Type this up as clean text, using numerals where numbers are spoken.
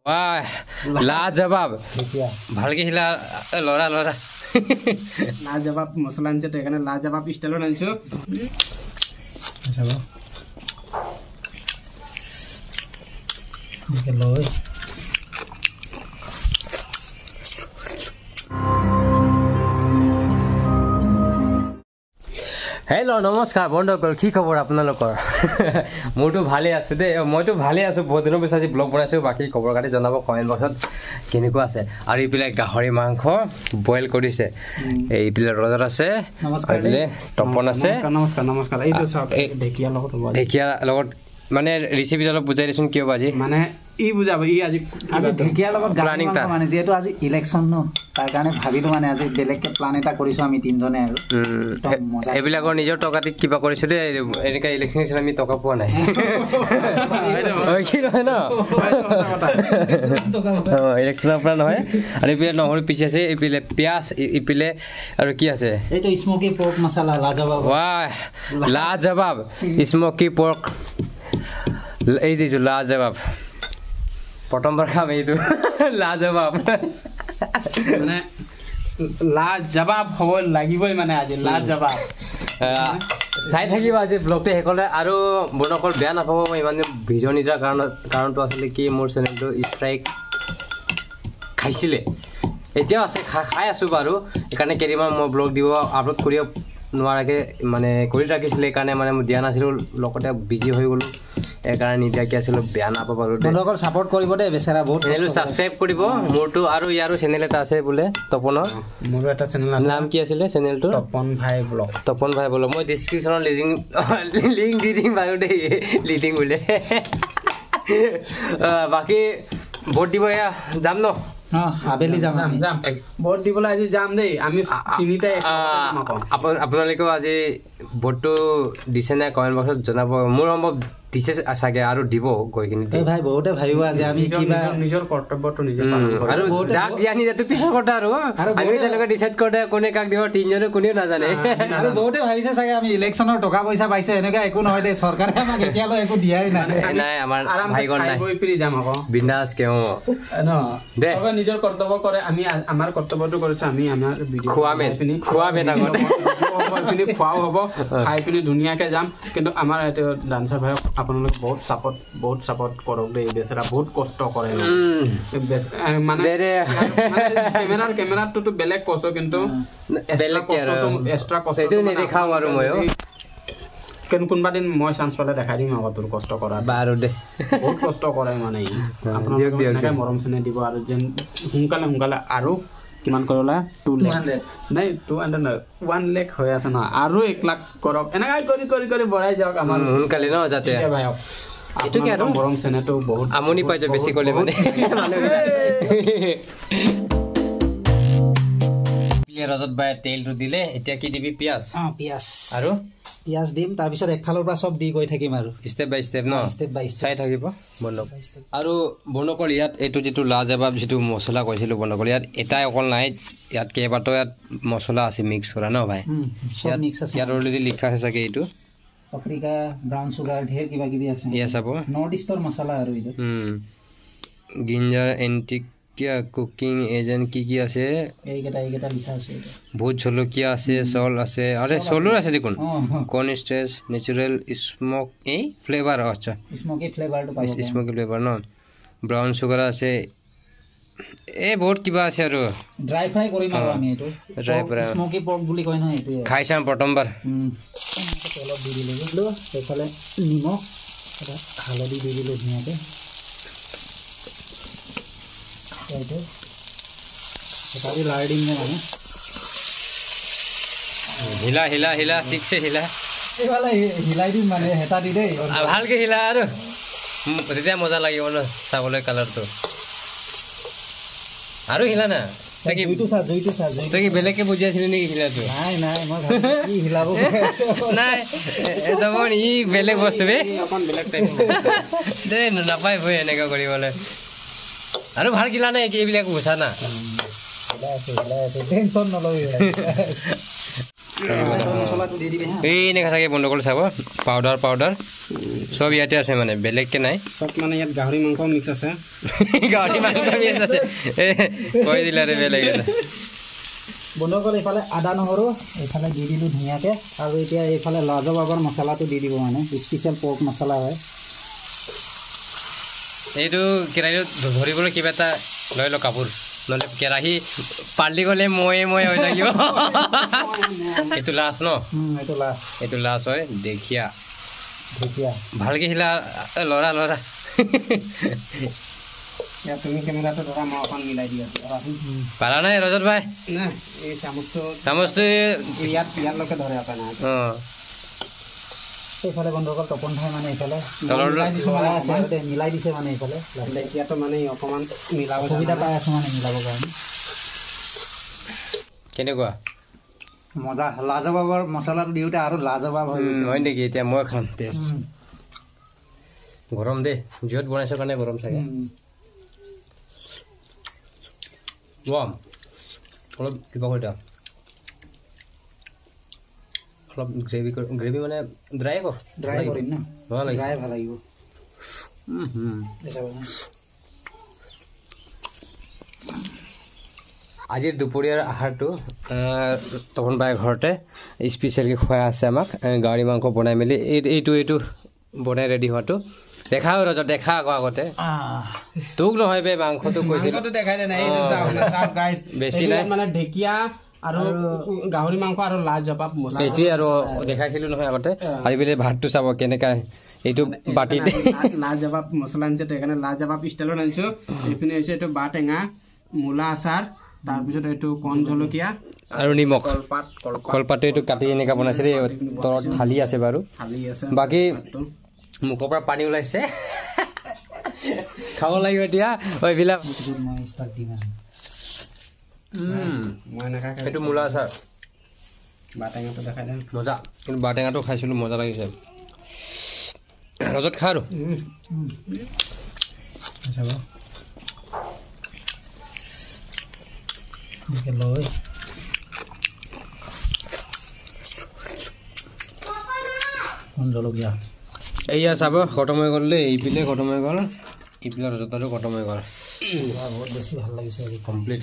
वाह लाजवाब ভালকে হিলা লৰা লৰা লাজবাব মছলা আনছে তো এখানে লাজবাব স্টাইলত আনছো চাবা লয় हेलो नमस्कार बंधुসকল কি খবৰ আপোনালোকৰ মোৰটো ভালে আছে দে মইটো ভালে আছো বহুত দিনৰ পিছত আজি ব্লগ বনাইছো বাকি খবৰ কাটি জনাব কমেন্ট বক্সত কেনেকুৱা আছে আৰু ইপিলে গাহৰি মাংস বয়েল কৰিছে এইপিলে ৰজত আছে নমস্কাৰ তপন আছে নমস্কাৰ এইটো সব ঢেকিয়া লগত মানে ৰেচিপি অলপ বুজাই দিছোন কিয় বাজি মানে ই বুজাব ই আজি ঢেকিয়া লগত প্ল্যানিং মানে যেহেতু আজি ইলেকশন ন তাৰ কাৰণে ভাবিলো মানে আজি বেলেগকে প্ল্যান এটা কৰিছো আমি তিনজনে আৰু এবিলাকৰ নিজৰ টকাত কিবা কৰিছো দে এনেকা ইলেকশন আমি টকা পোৱা নাই কি নহয় ন ইলেকশনৰ পৰা নহয় আৰু ইপিলে নহৰু পিছি আছে ইপিলে পিয়াজ ইপিলে আৰু কি আছে এইটো স্মোকি পৰ্ক মছলা লাজবাব वाह लाजवाब स्मोकी पोर्क এই যে লাজবাব প্ৰথমবাৰ খাম এইটো লাজবাব মানে লাজবাব হ'ব লাগিবই মানে আজি লাজবাব চাই থাকিব আজি ব্লগটো হেকলে আৰু বনকল বেয়া নাপাব মই ইমান ভিডিঅ' নিদিয়াৰ কাৰণটো আছিলে কি মোৰ চেনেলটো ষ্ট্ৰাইক খাইছিলে এতিয়াও আছে খাই আছো বাৰু এইকাৰণে কেইদিনমান মই ব্লগ দিব আপলোড কৰিব নোৱাৰাকে মানে কৰি ৰাখিছিলে এইকাৰণে মানে মই দিয়া নাছিলো লগতে বিজি হৈ গলো এইকাৰণে নিদিয়া কি আছিল বেয়া নাপাব বাৰু বন্ধুসকল সাপোৰ্ট কৰিব দে বেচাৰা বহুত চেনেলটো সাবস্ক্ৰাইব কৰিব মোৰটো আৰু ইয়াৰো চেনেল এটা আছে বোলে তপনৰ মোৰো এটা চেনেল আছে নাম কি আছিলে চেনেলটো তপন ভাই ব্লগ মই ডেসক্ৰিপচনত লিংক দি দিম বাৰু দেই লিডিং বোলে বাকি ভোট দিব যাম ন আবেলি যাম ভোট দিবলৈ আজি যাম দেই আমি তিনিটাই আপোনালোকেও আজি ভোটটো দিছে নে কমেন্ট বক্সত জনাব মোৰ সম্ভৱ দিছে চাগে আৰু দিব গৈ কিনি ভাই বহুতে ভাবিব আজি আমি কিবা নিজৰ কৰ্তব্যটো নিজে পালন কৰোঁ আৰু যাক জানি যাতে পিছৰ কথা আৰু আমি তেওঁলোকে ডিসাইড কৰে কোনে কাক দিব তিনজনে কোনেও নাজানে আৰু বহুতে ভাবিছে চাগে আমি ইলেকশনৰ টকা পইচা পাইছো এনেকা একো নহয় দে চৰকাৰে আমাক এতিয়ালৈ একো দিয়াই নাই আমাৰ ভাইগন নাই গৈ পিৰি যাম আকৌ বিন্দাস কেও ন দে সবে নিজৰ কৰ্তব্য কৰে আমি আমাৰ কৰ্তব্যটো কৰিছো আমি আমাৰ ভিডিঅ' খোৱাবে আগতে পিনি খোৱাও হ'ব খাই পিনি ধুনীয়াকে যাম কিন্তু আমাৰ এটো ডান্সাৰ ভাই আপোনালোক বহুত সাপোৰ্ট কৰক দেই বেচৰা বহুত কষ্ট কৰে মানে ক্যামেৰাটো বেলেগ কষ্ট কিন্তু এক্সট্ৰা কষ্ট এইটো নেদেখাও আৰু মইও কিন্তু কোনবা দিন মই চান্স পালে দেখাই দিম আকৌ তোৰ কষ্ট কৰা বাৰু দে বহুত কষ্ট কৰে মানে আপোনালোকে মৰম চেনে দিব আৰু যেন সোনকালে আৰু কিমান কৰলা 2 লাখ নাই 200 1 লাখ হৈ আছে না আৰু 1 লাখ কৰক এনেকা কৰি বঢ়াই যাওক আমাৰ সোনকালে ন যাতে ভাই এটো কি আৰু মৰম চেনেটো বহুত আমনি পাই যায় বেছি কলে মানে পিয়াজ ৰজত বাই তেলটো দিলে এতিয়া কি দিবি পিয়াজ আৰু পিয়াজ দিম তাৰ পিছত একফালৰ পৰা সব দি গৈ থাকিম আৰু স্টেপ বাই স্টেপ ন চাই থাকিব বনক আৰু বনকল ইয়াত এটো যেটো লাজবাব যেটো মছলা কৈছিলো বনকল ইয়াত এটাই অকল নাই ইয়াত কেইবাটো ইয়াত মছলা আছে মিক্স কৰা ন ভাই সব মিক্স আছে ইয়াত অলৰেডি লিখা আছে চাগে এইটো পাপৰিকা ব্ৰাউন সুগাৰ ঢেৰ কিবা কিবি আছে ইয়া চাব নৰ্থ ইষ্টৰ মছলা আৰু এইটো গিঞ্জাৰ এন্টিক क्या कुकिंग एजेंट की আছে এইকেটা লিখা আছে বহুত জলকীয়া আছে সল আছে আরে সলর আছে দেখুন কোন স্টেজ ন্যাচারাল স্মোক এই ফ্লেভার আচ্ছা স্মোকি ফ্লেভারটো পাবো স্মোকি ফ্লেভার ন ব্রাউন সুগার আছে এ বহুত কিবা আছে আৰু ড্ৰাই ফ্ৰাই কৰিম আৰু আমি এটো ড্ৰাই ফ্ৰাই স্মোকি পৰ্ক বুলি কয় নহয় এটো খাইছাম প্ৰথমবাৰ অলপ দি দিলো এফালে নিমখ হালধি দি দিলো ধুনীয়াকে এইটো এটাই লাৰি দিম মানে হিলা ঠিক সে হিলা এইফালে হিলাই দিম মানে হেতা দি দেই ভালকে হিলা আৰু তেতিয়া মজা লাগিব ন চাবলৈ কালাৰটো আৰু হিলা না জুইটো চা তই কি বেলেগকে বুজি আছিলি নেকি হিলাটো নাই মই কি হিলাব নাই এটা মই ই বেলেগ বস্তু বে অকন বেলেগ টাইপ দে নাপাই ভয় এনেকা কৰিবলৈ আৰু ভাল কিলা নাই এইবিলাক বুঝা না টেনশন নলবি মছলাটো দি দিবি হা এই এনেকা থাকে বন্ধুসকল চাব পাউডাৰ সব ইয়াতে আছে মানে বেলেগকে নাই সব মানে ইয়াত গাহৰি মাংস মিক্স আছে গাহৰি মাংস মিক্স আছে কৈ দিলা ৰে বেলেগ বন্ধুসকল এইফালে আদা নহৰু এইফালে দি দিলোঁ ধুনীয়াকৈ আৰু এতিয়া এইফালে লাজবাবৰ মছলাটো দি দিব মানে স্পেচিয়েল পৰ্ক মছলা হয় এইটো কেৰাহীটো ধৰিবলৈ কিবা এটা লৈ লওক কাপোৰ নহ'লে কেৰাহী পাল্টি গ'লে মই হৈ থাকিব এইটো লাষ্ট ন এইটো লাষ্ট হয় দেখিয়া ভালকৈ হিলা ল'ৰা তুমি কেমেৰাটো ধৰা মই অকণ মিলাই দি আছোঁ পাৰা নাই ৰজত ভাই নাই এই চামুচটো ইয়ালৈকে ধৰে আপোনাৰ অঁ এইফালে বন্ধুসকল তপন ভাই মানে এইফালে মিলাই দিছে মানে এইফালে এতিয়াতো মানে অকণমান মিলাব সুবিধা পাই আছোঁ মানে মিলাবৰ কাৰণে কেনেকুৱা মজা লাজবাবৰ মছলাটো দিওঁতে আৰু লাজবাব হৈ গৈছে হয় নেকি এতিয়া মই খাম টেষ্ট গৰম দেই জুইত বনাইছোঁ কাৰণে গৰম চাগে অলপ কিবা কৰি দিয়ক অলপ গ্ৰেভি মানে ড্ৰাই কৰিম ন ভাল লাগিব ভাল লাগিব আজিৰ দুপৰীয়াৰ আহাৰটো তপন বাই ঘৰতে স্পেচিয়েলকৈ খুৱাই আছে আমাক গাহৰি মাংস বনাই মেলি এইটো বনাই ৰেডি হোৱাটো দেখা ৰজত দেখা আকৌ আগতে তোক নহয় বে মাংসটো কৈছিল বেছি নাই মানে ঢেকীয়া আৰু গাহৰি মাংস আৰু লাজবাব মছলা সেইটোৱে আৰু দেখাইছিলোঁ নহয় আগতে আৰু বোলে ভাতটো চাব কেনেকা এইটো বাতিত লাজবাব মছলা আনিছে সেইকাৰণে লাজবাব ষ্টাইলত আনিছোঁ এইপিনে হৈছে এইটো বাঁহ টেঙা মূলা আচাৰ তাৰপিছত এইটো কণ জলকীয়া আৰু নিমখ কলপাতটো এইটো কাটি এনেকা বনাইছে দেই তলত থালি আছে বাৰু বাকী মুখৰ পৰা পানী ওলাইছে খাব লাগিব এতিয়া এইবিলাক এইটো মূলা আচাৰ বাঁহ টেঙাটো দেখাই দেন মজা কিন্তু বাঁহ টেঙাটো খাইছিলোঁ মজা লাগিছে ৰজত খা আৰু জলকীয়া এইয়া চাব খতম হৈ গ'ল দেই এইপিলে খতম হৈ গ'ল এইপিলে ৰজতাটো খতম হৈ গ'ল বহুত বেছি ভাল লাগিছে আজি কমপ্লিট